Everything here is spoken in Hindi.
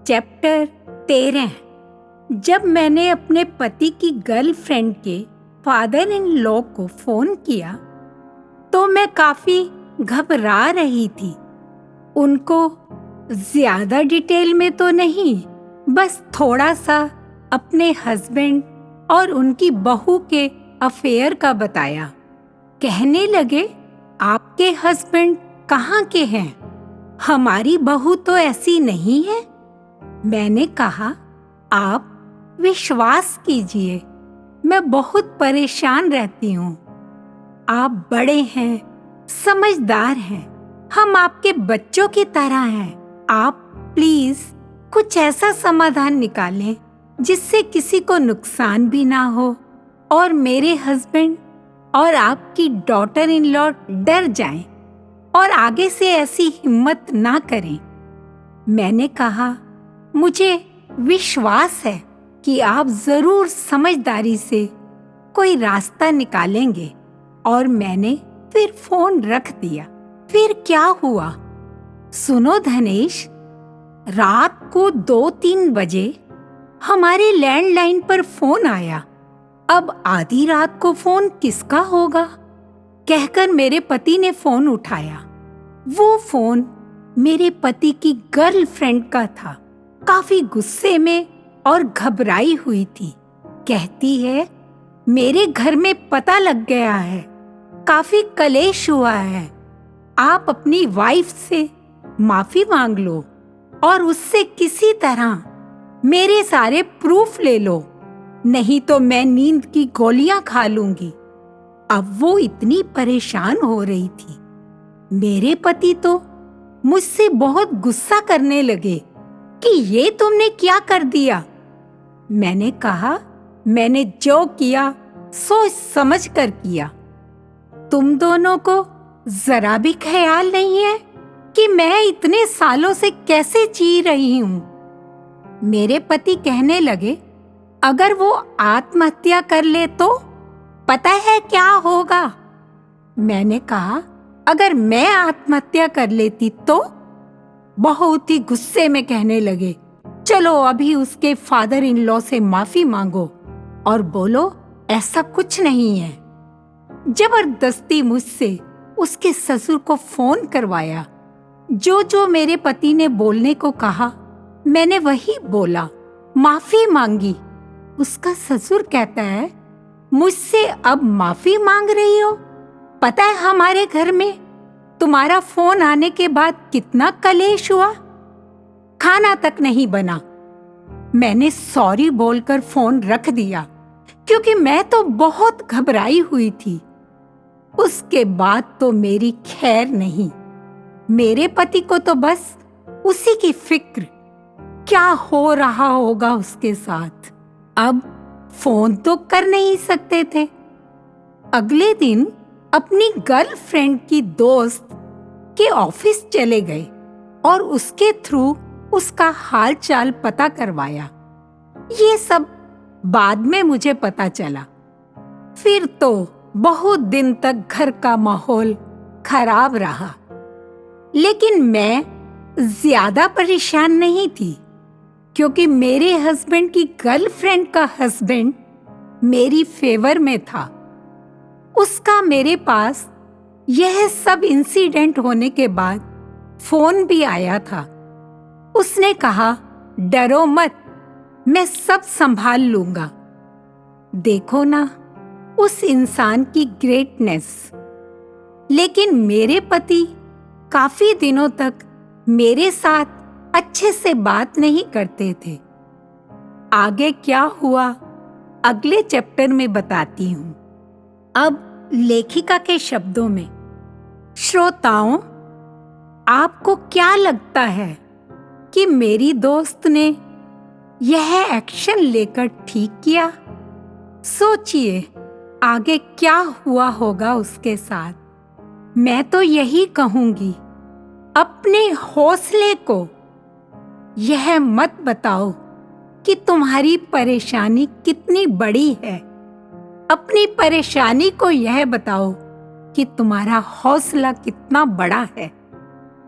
चैप्टर 13। जब मैंने अपने पति की गर्लफ्रेंड के फादर इन लॉ को फोन किया तो मैं काफी घबरा रही थी। उनको ज्यादा डिटेल में तो नहीं, बस थोड़ा सा अपने हस्बैंड और उनकी बहू के अफेयर का बताया। कहने लगे, आपके हस्बैंड कहाँ के हैं? हमारी बहू तो ऐसी नहीं है। मैंने कहा, आप विश्वास कीजिए, मैं बहुत परेशान रहती हूँ। आप बड़े हैं, समझदार हैं, हम आपके बच्चों की तरह हैं। आप प्लीज कुछ ऐसा समाधान निकालें जिससे किसी को नुकसान भी ना हो और मेरे हस्बैंड और आपकी डॉटर इन लॉ डर जाएं और आगे से ऐसी हिम्मत ना करें। मैंने कहा, मुझे विश्वास है कि आप जरूर समझदारी से कोई रास्ता निकालेंगे। और मैंने फिर फोन रख दिया। फिर क्या हुआ? सुनो धनेश, रात को 2-3 बजे हमारे लैंडलाइन पर फोन आया। अब आधी रात को फोन किसका होगा? कहकर मेरे पति ने फोन उठाया। वो फोन मेरे पति की गर्लफ्रेंड का था। काफी गुस्से में और घबराई हुई थी। कहती है, मेरे घर में पता लग गया है, काफी कलेश हुआ है। आप अपनी वाइफ से माफी मांग लो और उससे किसी तरह मेरे सारे प्रूफ ले लो, नहीं तो मैं नींद की गोलियां खा लूंगी। अब वो इतनी परेशान हो रही थी। मेरे पति तो मुझसे बहुत गुस्सा करने लगे कि ये तुमने क्या कर दिया। मैंने कहा, मैंने जो किया सोच समझ कर किया। तुम दोनों को जरा भी ख्याल नहीं है कि मैं इतने सालों से कैसे जी रही हूँ। मेरे पति कहने लगे, अगर वो आत्महत्या कर ले तो पता है क्या होगा? मैंने कहा, अगर मैं आत्महत्या कर लेती तो? बहुत ही गुस्से में कहने लगे, चलो अभी उसके फादर इन लॉ से माफी मांगो और बोलो ऐसा कुछ नहीं है। जबरदस्ती मुझसे उसके ससुर को फोन करवाया। जो मेरे पति ने बोलने को कहा मैंने वही बोला, माफी मांगी। उसका ससुर कहता है, मुझसे अब माफी मांग रही हो? पता है हमारे घर में तुम्हारा फोन आने के बाद कितना कलेश हुआ, खाना तक नहीं बना। मैंने सॉरी बोलकर फोन रख दिया क्योंकि मैं तो बहुत घबराई हुई थी। उसके बाद तो मेरी खैर नहीं। मेरे पति को तो बस उसी की फिक्र, क्या हो रहा होगा उसके साथ। अब फोन तो कर नहीं सकते थे। अगले दिन अपनी गर्लफ्रेंड की दोस्त के ऑफिस चले गए और उसके थ्रू उसका हाल चाल पता करवाया। ये सब बाद में मुझे पता चला। फिर तो बहुत दिन तक घर का माहौल खराब रहा, लेकिन मैं ज्यादा परेशान नहीं थी क्योंकि मेरे हस्बैंड की गर्लफ्रेंड का हस्बैंड मेरी फेवर में था। उसका मेरे पास यह सब इंसिडेंट होने के बाद फोन भी आया था। उसने कहा, डरो मत, मैं सब संभाल लूंगा। देखो ना उस इंसान की ग्रेटनेस। लेकिन मेरे पति काफी दिनों तक मेरे साथ अच्छे से बात नहीं करते थे। आगे क्या हुआ अगले चैप्टर में बताती हूँ। अब लेखिका के शब्दों में, श्रोताओं, आपको क्या लगता है कि मेरी दोस्त ने यह एक्शन लेकर ठीक किया? सोचिए आगे क्या हुआ होगा उसके साथ। मैं तो यही कहूंगी, अपने हौसले को यह मत बताओ कि तुम्हारी परेशानी कितनी बड़ी है। अपनी परेशानी को यह बताओ कि तुम्हारा हौसला कितना बड़ा है।